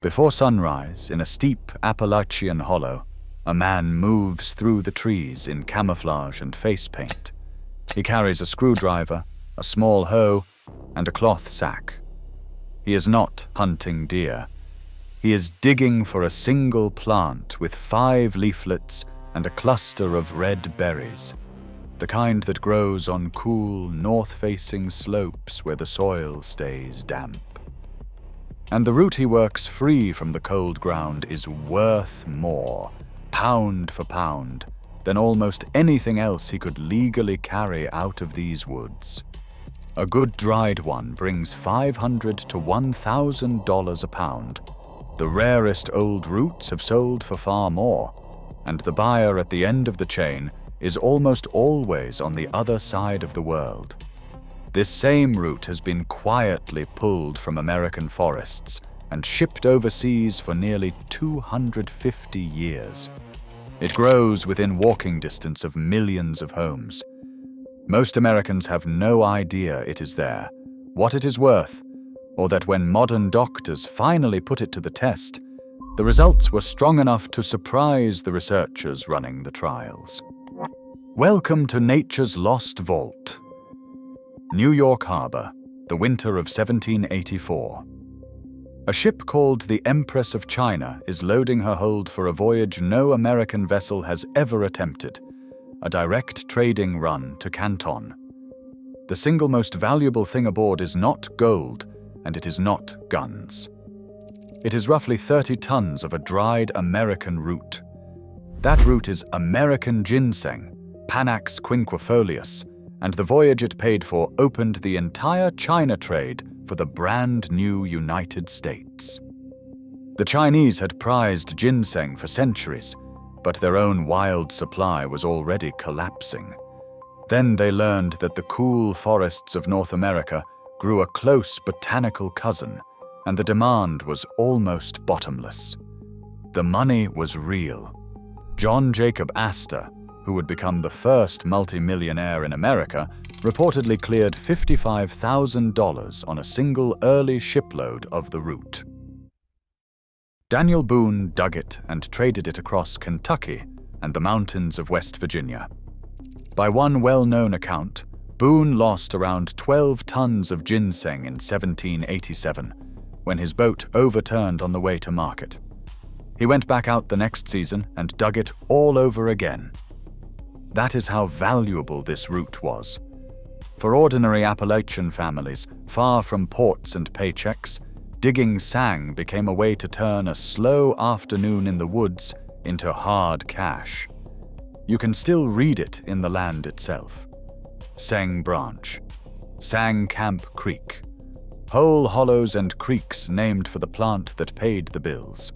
Before sunrise, in a steep Appalachian hollow, a man moves through the trees in camouflage and face paint. He carries a screwdriver, a small hoe, and a cloth sack. He is not hunting deer. He is digging for a single plant with 5 leaflets and a cluster of red berries, the kind that grows on cool, north-facing slopes where the soil stays damp. And the root he works free from the cold ground is worth more, pound for pound, than almost anything else he could legally carry out of these woods. A good dried one brings $500 to $1,000 a pound. The rarest old roots have sold for far more, and the buyer at the end of the chain is almost always on the other side of the world. This same root has been quietly pulled from American forests and shipped overseas for nearly 250 years. It grows within walking distance of millions of homes. Most Americans have no idea it is there, what it is worth, or that when modern doctors finally put it to the test, the results were strong enough to surprise the researchers running the trials. Welcome to nature's lost vault. New York Harbor, the winter of 1784. A ship called the Empress of China is loading her hold for a voyage no American vessel has ever attempted, a direct trading run to Canton. The single most valuable thing aboard is not gold, and it is not guns. It is roughly 30 tons of a dried American root. That root is American ginseng, Panax quinquefolius, and the voyage it paid for opened the entire China trade for the brand new United States. The Chinese had prized ginseng for centuries, but their own wild supply was already collapsing. Then they learned that the cool forests of North America grew a close botanical cousin, and the demand was almost bottomless. The money was real. John Jacob Astor, who would become the first multimillionaire in America, reportedly cleared $55,000 on a single early shipload of the root. Daniel Boone dug it and traded it across Kentucky and the mountains of West Virginia. By one well-known account, Boone lost around 12 tons of ginseng in 1787, when his boat overturned on the way to market. He went back out the next season and dug it all over again. That is how valuable this root was. For ordinary Appalachian families, far from ports and paychecks, digging sang became a way to turn a slow afternoon in the woods into hard cash. You can still read it in the land itself. Seng Branch, Sang Camp Creek, whole hollows and creeks named for the plant that paid the bills.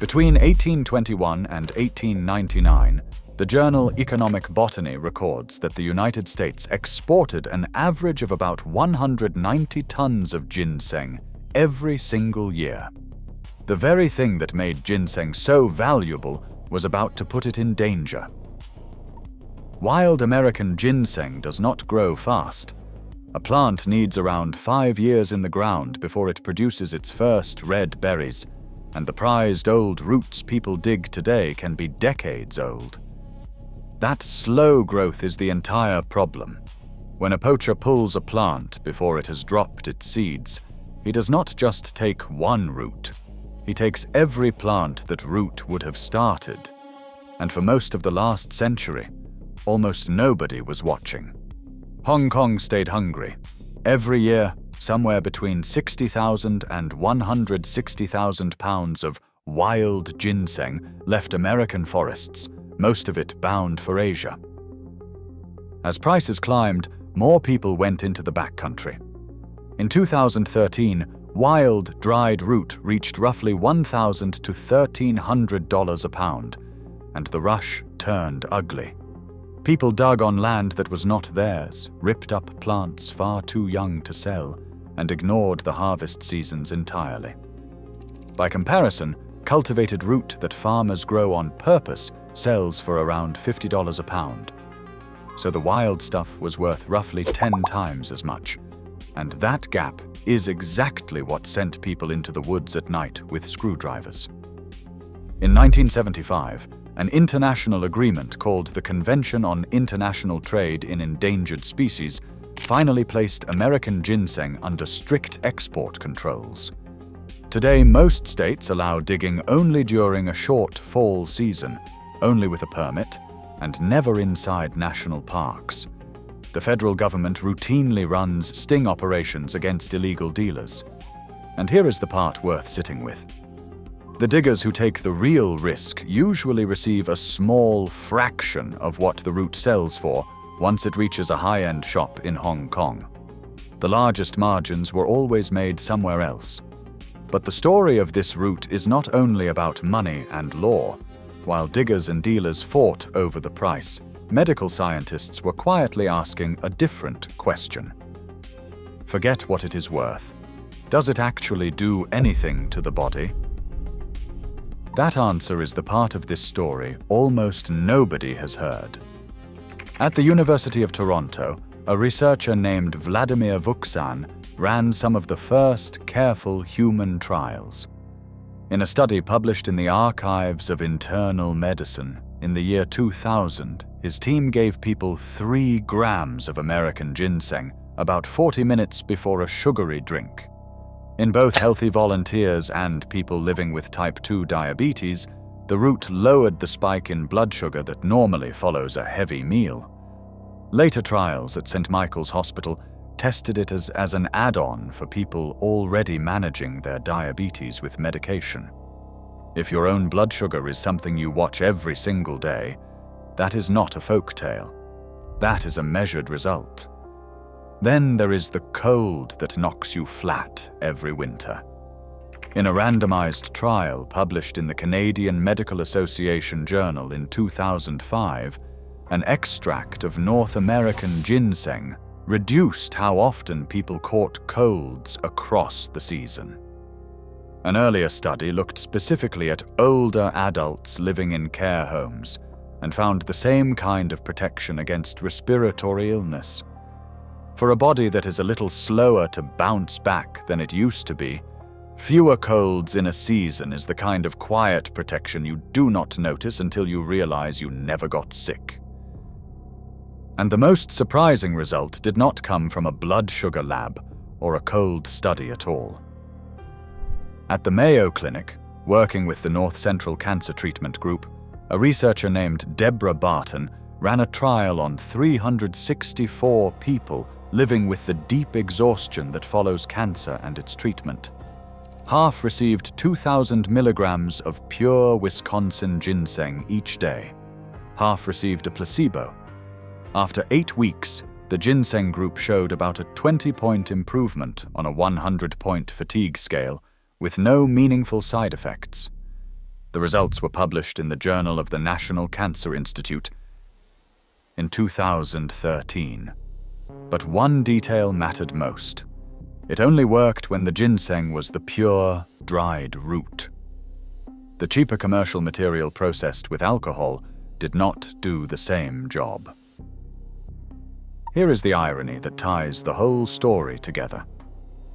Between 1821 and 1899, the journal Economic Botany records that the United States exported an average of about 190 tons of ginseng every single year. The very thing that made ginseng so valuable was about to put it in danger. Wild American ginseng does not grow fast. A plant needs around 5 years in the ground before it produces its first red berries, and the prized old roots people dig today can be decades old. That slow growth is the entire problem. When a poacher pulls a plant before it has dropped its seeds, he does not just take one root. He takes every plant that root would have started. And for most of the last century, almost nobody was watching. Hong Kong stayed hungry. Every year, somewhere between 60,000 and 160,000 pounds of wild ginseng left American forests, most of it bound for Asia. As prices climbed, more people went into the backcountry. In 2013, wild, dried root reached roughly $1,000 to $1,300 a pound, and the rush turned ugly. People dug on land that was not theirs, ripped up plants far too young to sell, and ignored the harvest seasons entirely. By comparison, cultivated root that farmers grow on purpose sells for around $50 a pound. So the wild stuff was worth roughly 10 times as much, and that gap is exactly what sent people into the woods at night with screwdrivers. In 1975, an international agreement called the Convention on International Trade in Endangered Species finally placed American ginseng under strict export controls. Today, most states allow digging only during a short fall season, only with a permit, and never inside national parks. The federal government routinely runs sting operations against illegal dealers. And here is the part worth sitting with. The diggers who take the real risk usually receive a small fraction of what the root sells for once it reaches a high-end shop in Hong Kong. The largest margins were always made somewhere else. But the story of this root is not only about money and law. While diggers and dealers fought over the price, medical scientists were quietly asking a different question. Forget what it is worth. Does it actually do anything to the body? That answer is the part of this story almost nobody has heard. At the University of Toronto, a researcher named Vladimir Vuksan ran some of the first careful human trials. In a study published in the Archives of Internal Medicine in the year 2000, his team gave people 3 grams of American ginseng about 40 minutes before a sugary drink. In both healthy volunteers and people living with type 2 diabetes, the root lowered the spike in blood sugar that normally follows a heavy meal. Later trials at St. Michael's Hospital tested it as an add-on for people already managing their diabetes with medication. If your own blood sugar is something you watch every single day, that is not a folk tale. That is a measured result. Then there is the cold that knocks you flat every winter. In a randomized trial published in the Canadian Medical Association Journal in 2005, an extract of North American ginseng reduced how often people caught colds across the season. An earlier study looked specifically at older adults living in care homes and found the same kind of protection against respiratory illness. For a body that is a little slower to bounce back than it used to be, fewer colds in a season is the kind of quiet protection you do not notice until you realize you never got sick. And the most surprising result did not come from a blood sugar lab or a cold study at all. At the Mayo Clinic, working with the North Central Cancer Treatment Group, a researcher named Deborah Barton ran a trial on 364 people living with the deep exhaustion that follows cancer and its treatment. Half received 2,000 milligrams of pure Wisconsin ginseng each day. Half received a placebo. After 8 weeks, the ginseng group showed about a 20-point improvement on a 100-point fatigue scale, with no meaningful side effects. The results were published in the Journal of the National Cancer Institute in 2013. But one detail mattered most. It only worked when the ginseng was the pure, dried root. The cheaper commercial material processed with alcohol did not do the same job. Here is the irony that ties the whole story together.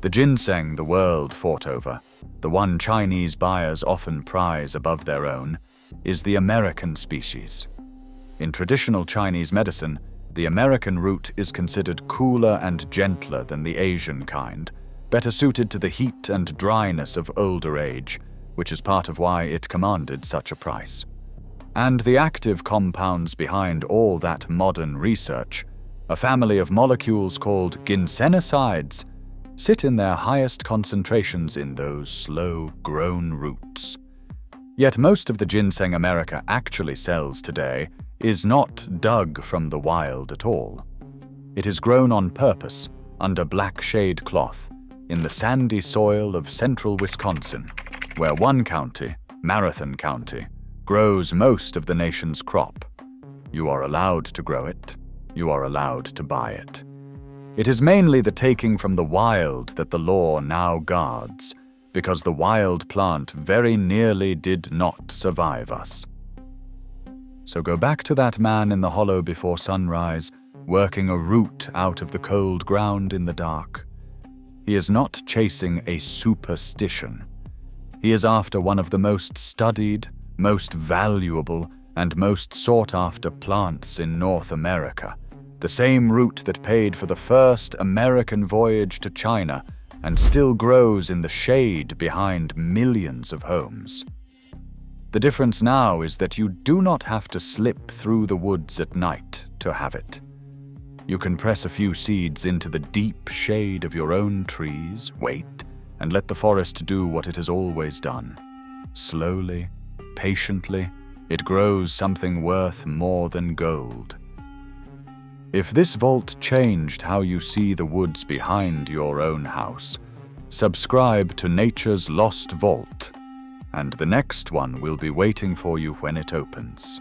The ginseng the world fought over, the one Chinese buyers often prize above their own, is the American species. In traditional Chinese medicine, the American root is considered cooler and gentler than the Asian kind, better suited to the heat and dryness of older age, which is part of why it commanded such a price. And the active compounds behind all that modern research, a family of molecules called ginsenosides, sit in their highest concentrations in those slow-grown roots. Yet most of the ginseng America actually sells today is not dug from the wild at all. It is grown on purpose, under black shade cloth, in the sandy soil of central Wisconsin, where one county, Marathon County, grows most of the nation's crop. You are allowed to grow it. You are allowed to buy it. It is mainly the taking from the wild that the law now guards, because the wild plant very nearly did not survive us. So go back to that man in the hollow before sunrise, working a root out of the cold ground in the dark. He is not chasing a superstition. He is after one of the most studied, most valuable, and most sought-after plants in North America, the same root that paid for the first American voyage to China and still grows in the shade behind millions of homes. The difference now is that you do not have to slip through the woods at night to have it. You can press a few seeds into the deep shade of your own trees, wait, and let the forest do what it has always done. Slowly, patiently, it grows something worth more than gold. If this vault changed how you see the woods behind your own house, subscribe to Nature's Lost Vault, and the next one will be waiting for you when it opens.